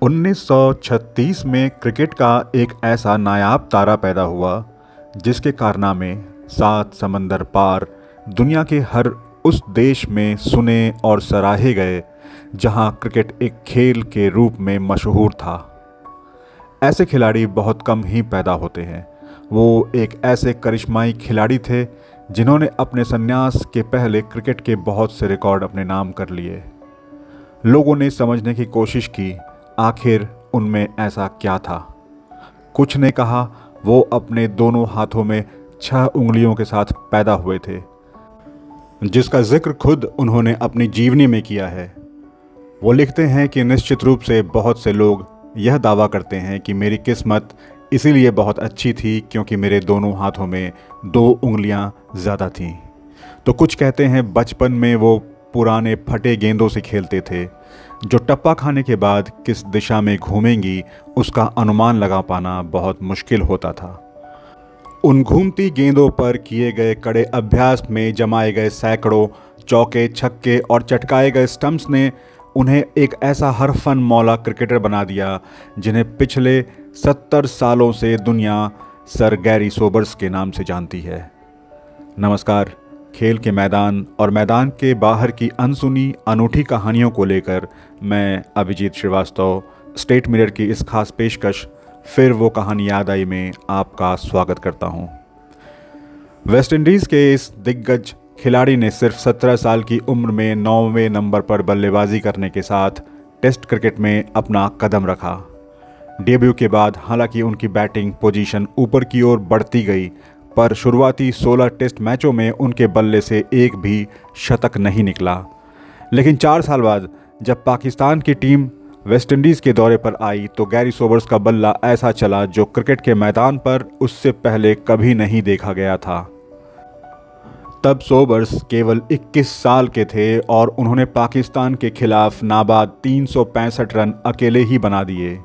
1936 में क्रिकेट का एक ऐसा नायाब तारा पैदा हुआ जिसके कारनामे सात समंदर पार दुनिया के हर उस देश में सुने और सराहे गए जहां क्रिकेट एक खेल के रूप में मशहूर था। ऐसे खिलाड़ी बहुत कम ही पैदा होते हैं। वो एक ऐसे करिश्माई खिलाड़ी थे जिन्होंने अपने संन्यास के पहले क्रिकेट के बहुत से रिकॉर्ड अपने नाम कर लिए। लोगों ने समझने की कोशिश की आखिर उनमें ऐसा क्या था। कुछ ने कहा वो अपने दोनों हाथों में 6 उंगलियों के साथ पैदा हुए थे, जिसका जिक्र खुद उन्होंने अपनी जीवनी में किया है। वो लिखते हैं कि निश्चित रूप से बहुत से लोग यह दावा करते हैं कि मेरी किस्मत इसीलिए बहुत अच्छी थी क्योंकि मेरे दोनों हाथों में 2 उंगलियां ज़्यादा थीं। तो कुछ कहते हैं बचपन में वो पुराने फटे गेंदों से खेलते थे जो टप्पा खाने के बाद किस दिशा में घूमेंगी उसका अनुमान लगा पाना बहुत मुश्किल होता था। उन घूमती गेंदों पर किए गए कड़े अभ्यास में जमाए गए सैकड़ों चौके छक्के और चटकाए गए स्टंप्स ने उन्हें एक ऐसा हरफन मौला क्रिकेटर बना दिया जिन्हें पिछले 70 सालों से दुनिया सर गैरी सोबर्स के नाम से जानती है। नमस्कार। खेल के मैदान और मैदान के बाहर की अनसुनी अनूठी कहानियों को लेकर मैं अभिजीत श्रीवास्तव स्टेट मिरर की इस खास पेशकश फिर वो कहानी याद आई में आपका स्वागत करता हूं। वेस्ट इंडीज़ के इस दिग्गज खिलाड़ी ने सिर्फ 17 साल की उम्र में 9वें नंबर पर बल्लेबाजी करने के साथ टेस्ट क्रिकेट में अपना कदम रखा। डेब्यू के बाद हालांकि उनकी बैटिंग पोजीशन ऊपर की ओर बढ़ती गई, पर शुरुआती 16 टेस्ट मैचों में उनके बल्ले से एक भी शतक नहीं निकला। लेकिन 4 साल बाद जब पाकिस्तान की टीम वेस्ट इंडीज़ के दौरे पर आई तो गैरी सोबर्स का बल्ला ऐसा चला जो क्रिकेट के मैदान पर उससे पहले कभी नहीं देखा गया था। तब सोबर्स केवल 21 साल के थे और उन्होंने पाकिस्तान के खिलाफ नाबाद 365 रन अकेले ही बना दिए।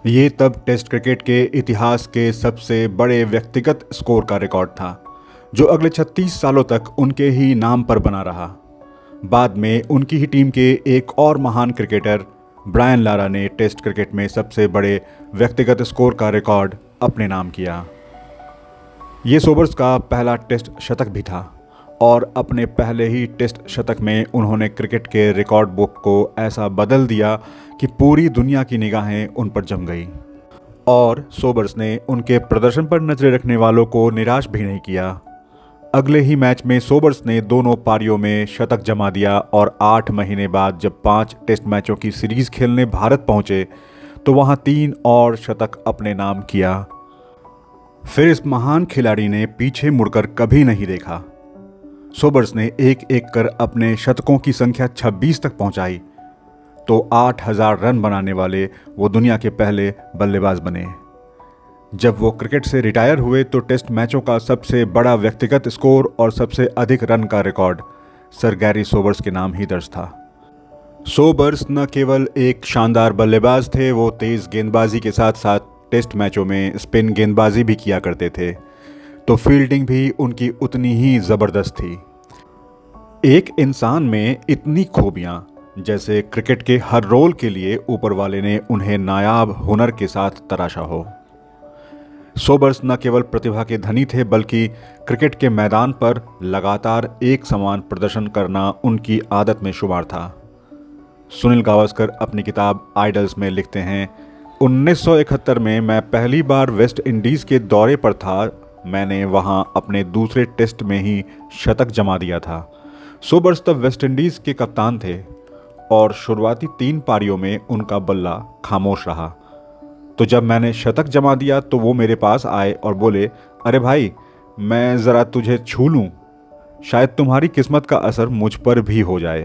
ये तब टेस्ट क्रिकेट के इतिहास के सबसे बड़े व्यक्तिगत स्कोर का रिकॉर्ड था जो अगले 36 सालों तक उनके ही नाम पर बना रहा। बाद में उनकी ही टीम के एक और महान क्रिकेटर ब्रायन लारा ने टेस्ट क्रिकेट में सबसे बड़े व्यक्तिगत स्कोर का रिकॉर्ड अपने नाम किया। ये सोबर्स का पहला टेस्ट शतक भी था और अपने पहले ही टेस्ट शतक में उन्होंने क्रिकेट के रिकॉर्ड बुक को ऐसा बदल दिया कि पूरी दुनिया की निगाहें उन पर जम गई। और सोबर्स ने उनके प्रदर्शन पर नजरें रखने वालों को निराश भी नहीं किया। अगले ही मैच में सोबर्स ने दोनों पारियों में शतक जमा दिया और 8 महीने बाद जब 5 टेस्ट मैचों की सीरीज खेलने भारत पहुंचे तो वहां 3 और शतक अपने नाम किया। फिर इस महान खिलाड़ी ने पीछे मुड़कर कभी नहीं देखा। सोबर्स ने एक एक कर अपने शतकों की संख्या 26 तक पहुंचाई तो 8000 रन बनाने वाले वो दुनिया के पहले बल्लेबाज बने। जब वो क्रिकेट से रिटायर हुए तो टेस्ट मैचों का सबसे बड़ा व्यक्तिगत स्कोर और सबसे अधिक रन का रिकॉर्ड सर गैरी सोबर्स के नाम ही दर्ज था। सोबर्स न केवल एक शानदार बल्लेबाज थे, वो तेज़ गेंदबाजी के साथ साथ टेस्ट मैचों में स्पिन गेंदबाजी भी किया करते थे, तो फील्डिंग भी उनकी उतनी ही ज़बरदस्त थी। एक इंसान में इतनी खूबियाँ जैसे क्रिकेट के हर रोल के लिए ऊपर वाले ने उन्हें नायाब हुनर के साथ तराशा हो। सोबर्स न केवल प्रतिभा के धनी थे बल्कि क्रिकेट के मैदान पर लगातार एक समान प्रदर्शन करना उनकी आदत में शुमार था। सुनील गावस्कर अपनी किताब आइडल्स में लिखते हैं, 1971 में मैं पहली बार वेस्ट इंडीज़ के दौरे पर था। मैंने वहां अपने दूसरे टेस्ट में ही शतक जमा दिया था। सोबर्स तब वेस्ट इंडीज़ के कप्तान थे और शुरुआती 3 पारियों में उनका बल्ला खामोश रहा। तो जब मैंने शतक जमा दिया तो वो मेरे पास आए और बोले, अरे भाई, मैं ज़रा तुझे छू लूँ, शायद तुम्हारी किस्मत का असर मुझ पर भी हो जाए।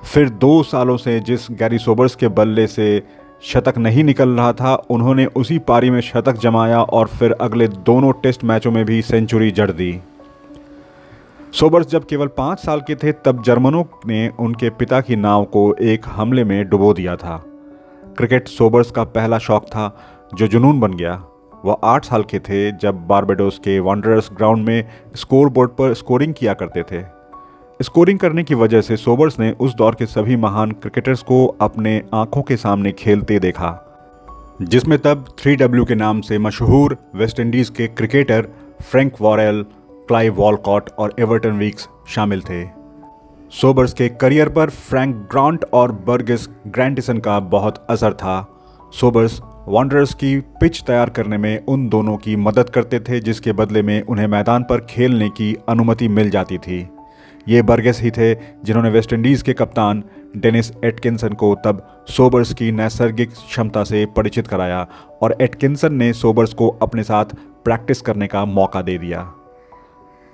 फिर 2 सालों से जिस गैरी सोबर्स के बल्ले से शतक नहीं निकल रहा था, उन्होंने उसी पारी में शतक जमाया और फिर अगले दोनों टेस्ट मैचों में भी सेंचुरी जड़ दी। सोबर्स जब केवल 5 साल के थे तब जर्मनों ने उनके पिता की नाव को एक हमले में डुबो दिया था। क्रिकेट सोबर्स का पहला शौक था जो जुनून बन गया। वह 8 साल के थे जब बारबाडोस के वांडरर्स ग्राउंड में स्कोर बोर्ड पर स्कोरिंग किया करते थे। स्कोरिंग करने की वजह से सोबर्स ने उस दौर के सभी महान क्रिकेटर्स को अपने आंखों के सामने खेलते देखा, जिसमें तब 3W के नाम से मशहूर वेस्टइंडीज़ के cricketer Frank Worrell, Clyde Walcott और एवर्टन वीक्स शामिल थे। सोबर्स के करियर पर फ्रैंक ग्रांट और बर्गिस ग्रैंटिसन का बहुत असर था। सोबर्स वांडरर्स की पिच तैयार करने में उन दोनों की मदद करते थे, जिसके बदले में उन्हें मैदान पर खेलने की अनुमति मिल जाती थी। ये बर्गिस ही थे जिन्होंने वेस्टइंडीज़ के कप्तान डेनिस एटकिंसन को तब सोबर्स की नैसर्गिक क्षमता से परिचित कराया और एटकिंसन ने सोबर्स को अपने साथ प्रैक्टिस करने का मौका दे दिया।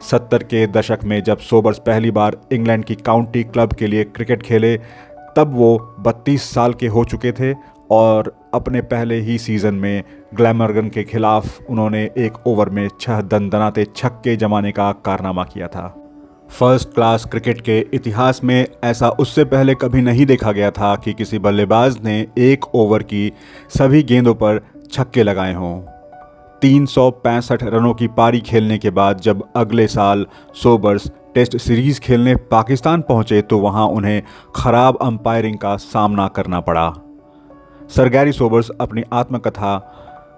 70 के दशक में जब सोबर्स पहली बार इंग्लैंड की काउंटी क्लब के लिए क्रिकेट खेले, तब वो 32 साल के हो चुके थे और अपने पहले ही सीज़न में ग्लैमरगन के खिलाफ उन्होंने एक ओवर में 6 दनदनाते छक्के जमाने का कारनामा किया था। फर्स्ट क्लास क्रिकेट के इतिहास में ऐसा उससे पहले कभी नहीं देखा गया था कि किसी बल्लेबाज ने एक ओवर की सभी गेंदों पर छक्के लगाए हों। 365 रनों की पारी खेलने के बाद जब अगले साल सोबर्स टेस्ट सीरीज़ खेलने पाकिस्तान पहुंचे तो वहां उन्हें खराब अंपायरिंग का सामना करना पड़ा। सर गैरी सोबर्स अपनी आत्मकथा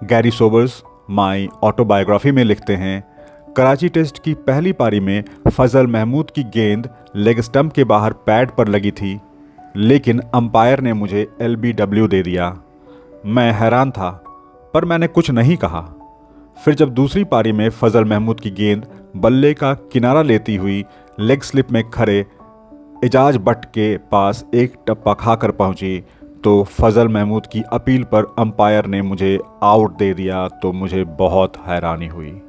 गैरी सोबर्स माई ऑटोबायोग्राफी में लिखते हैं, कराची टेस्ट की पहली पारी में फजल महमूद की गेंद लेग स्टंप के बाहर पैड पर लगी थी, लेकिन अंपायर ने मुझे LBW दे दिया। मैं हैरान था, पर मैंने कुछ नहीं कहा। फिर जब दूसरी पारी में फजल महमूद की गेंद बल्ले का किनारा लेती हुई लेग स्लिप में खड़े एजाज बट के पास एक टप्पा खाकर पहुंची, तो फजल महमूद की अपील पर अंपायर ने मुझे आउट दे दिया तो मुझे बहुत हैरानी हुई।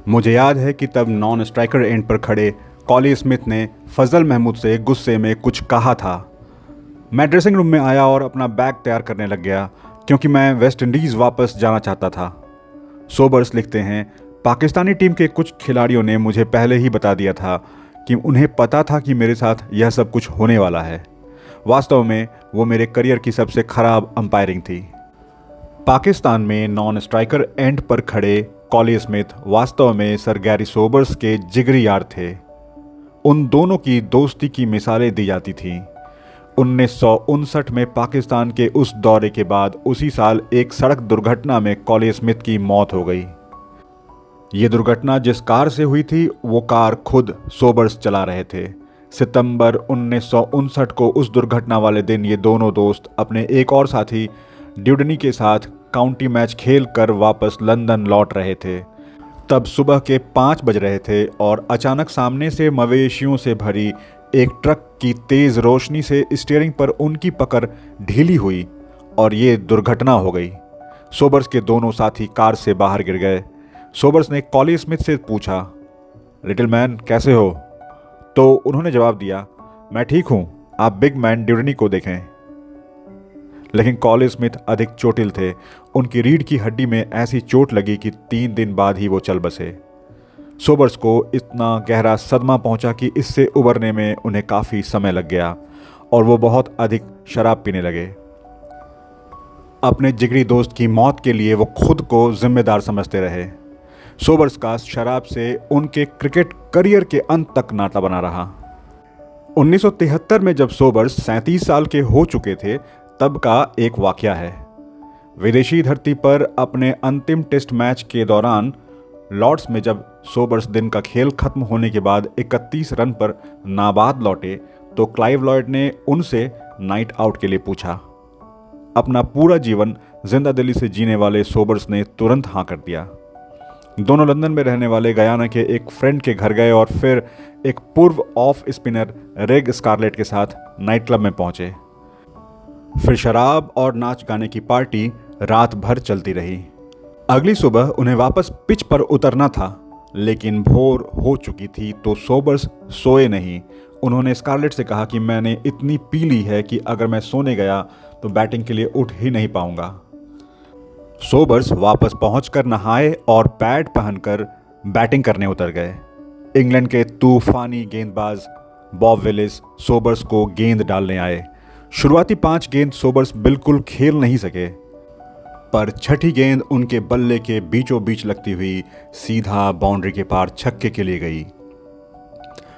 मुझे याद है कि तब नॉन स्ट्राइकर एंड पर खड़े कॉली स्मिथ ने फजल महमूद से गुस्से में कुछ कहा था। मैं ड्रेसिंग रूम में आया और अपना बैग तैयार करने लग गया क्योंकि मैं वेस्ट इंडीज़ वापस जाना चाहता था। सोबर्स लिखते हैं, पाकिस्तानी टीम के कुछ खिलाड़ियों ने मुझे पहले ही बता दिया था कि उन्हें पता था कि मेरे साथ यह सब कुछ होने वाला है। वास्तव में वो मेरे करियर की सबसे ख़राब अंपायरिंग थी। पाकिस्तान में नॉन स्ट्राइकर एंड पर खड़े कॉली स्मिथ वास्तव में सर गैरी सोबर्स के जिगरी यार थे। उन दोनों की दोस्ती की मिसालें दी जाती थीं। 1959 में पाकिस्तान के उस दौरे के बाद उसी साल एक सड़क दुर्घटना में कॉली स्मिथ की मौत हो गई। ये दुर्घटना जिस कार से हुई थी वो कार खुद सोबर्स चला रहे थे। सितंबर 1959 को उस दुर्घटना वाले दिन ये दोनों दोस्त अपने एक और साथी ड्यूडनी के साथ काउंटी मैच खेल कर वापस लंदन लौट रहे थे। तब सुबह के 5 बज रहे थे और अचानक सामने से मवेशियों से भरी एक ट्रक की तेज़ रोशनी से स्टीयरिंग पर उनकी पकड़ ढीली हुई और ये दुर्घटना हो गई। सोबर्स के दोनों साथी कार से बाहर गिर गए। सोबर्स ने कॉली स्मिथ से पूछा, लिटिल मैन कैसे हो? तो उन्होंने जवाब दिया, मैं ठीक हूँ, आप बिग मैन ड्यूडनी को देखें। लेकिन कॉली स्मिथ अधिक चोटिल थे। उनकी रीढ़ की हड्डी में ऐसी चोट लगी कि 3 दिन बाद ही वो चल बसे। सोबर्स को इतना गहरा सदमा पहुंचा कि इससे उबरने में उन्हें काफ़ी समय लग गया और वो बहुत अधिक शराब पीने लगे। अपने जिगरी दोस्त की मौत के लिए वो खुद को जिम्मेदार समझते रहे। सोबर्स का शराब से उनके क्रिकेट करियर के अंत तक नाता बना रहा। 1973 में जब सोबर्स 37 साल के हो चुके थे, तब का एक वाकया है। विदेशी धरती पर अपने अंतिम टेस्ट मैच के दौरान लॉर्ड्स में जब सोबर्स दिन का खेल खत्म होने के बाद 31 रन पर नाबाद लौटे, तो क्लाइव लॉयड ने उनसे नाइट आउट के लिए पूछा। अपना पूरा जीवन जिंदा दिली से जीने वाले सोबर्स ने तुरंत हाँ कर दिया। दोनों लंदन में रहने वाले गयाना के एक फ्रेंड के घर गए और फिर एक पूर्व ऑफ स्पिनर रेग स्कारलेट के साथ नाइट क्लब में पहुंचे। फिर शराब और नाच गाने की पार्टी रात भर चलती रही। अगली सुबह उन्हें वापस पिच पर उतरना था, लेकिन भोर हो चुकी थी तो सोबर्स सोए नहीं। उन्होंने स्कारलेट से कहा कि मैंने इतनी पी ली है कि अगर मैं सोने गया तो बैटिंग के लिए उठ ही नहीं पाऊंगा। सोबर्स वापस पहुंचकर नहाए और पैड पहनकर बैटिंग करने उतर गए। इंग्लैंड के तूफानी गेंदबाज बॉब विलिस सोबर्स को गेंद डालने आए। शुरुआती 5 गेंद सोबर्स बिल्कुल खेल नहीं सके, पर छठी गेंद उनके बल्ले के बीचों बीच लगती हुई सीधा बाउंड्री के पार छक्के के लिए गई।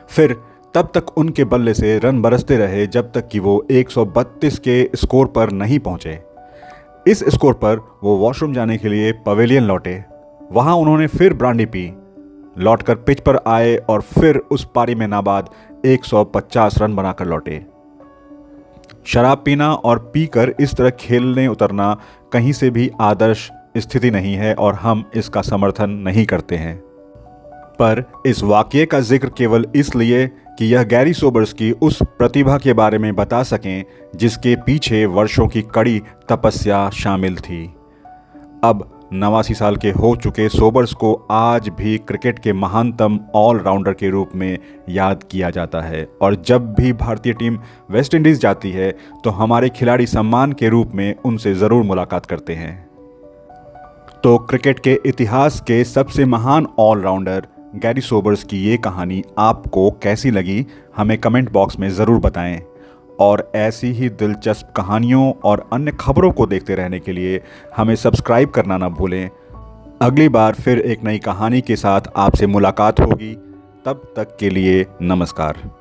फिर तब तक उनके बल्ले से रन बरसते रहे जब तक कि वो 132 के स्कोर पर नहीं पहुंचे। इस स्कोर पर वो वॉशरूम जाने के लिए पवेलियन लौटे। वहां उन्होंने फिर ब्रांडी पी, लौटकर पिच पर आए और फिर उस पारी में नाबाद 150 रन बनाकर लौटे। शराब पीना और पीकर इस तरह खेलने उतरना कहीं से भी आदर्श स्थिति नहीं है और हम इसका समर्थन नहीं करते हैं। पर इस वाकये का जिक्र केवल इसलिए कि यह गैरी सोबर्स की उस प्रतिभा के बारे में बता सकें जिसके पीछे वर्षों की कड़ी तपस्या शामिल थी। अब 89 साल के हो चुके सोबर्स को आज भी क्रिकेट के महानतम ऑलराउंडर के रूप में याद किया जाता है और जब भी भारतीय टीम वेस्ट इंडीज़ जाती है तो हमारे खिलाड़ी सम्मान के रूप में उनसे ज़रूर मुलाकात करते हैं। तो क्रिकेट के इतिहास के सबसे महान ऑलराउंडर गैरी सोबर्स की ये कहानी आपको कैसी लगी, हमें कमेंट बॉक्स में ज़रूर बताएं और ऐसी ही दिलचस्प कहानियों और अन्य खबरों को देखते रहने के लिए हमें सब्सक्राइब करना ना भूलें। अगली बार फिर एक नई कहानी के साथ आपसे मुलाकात होगी। तब तक के लिए नमस्कार।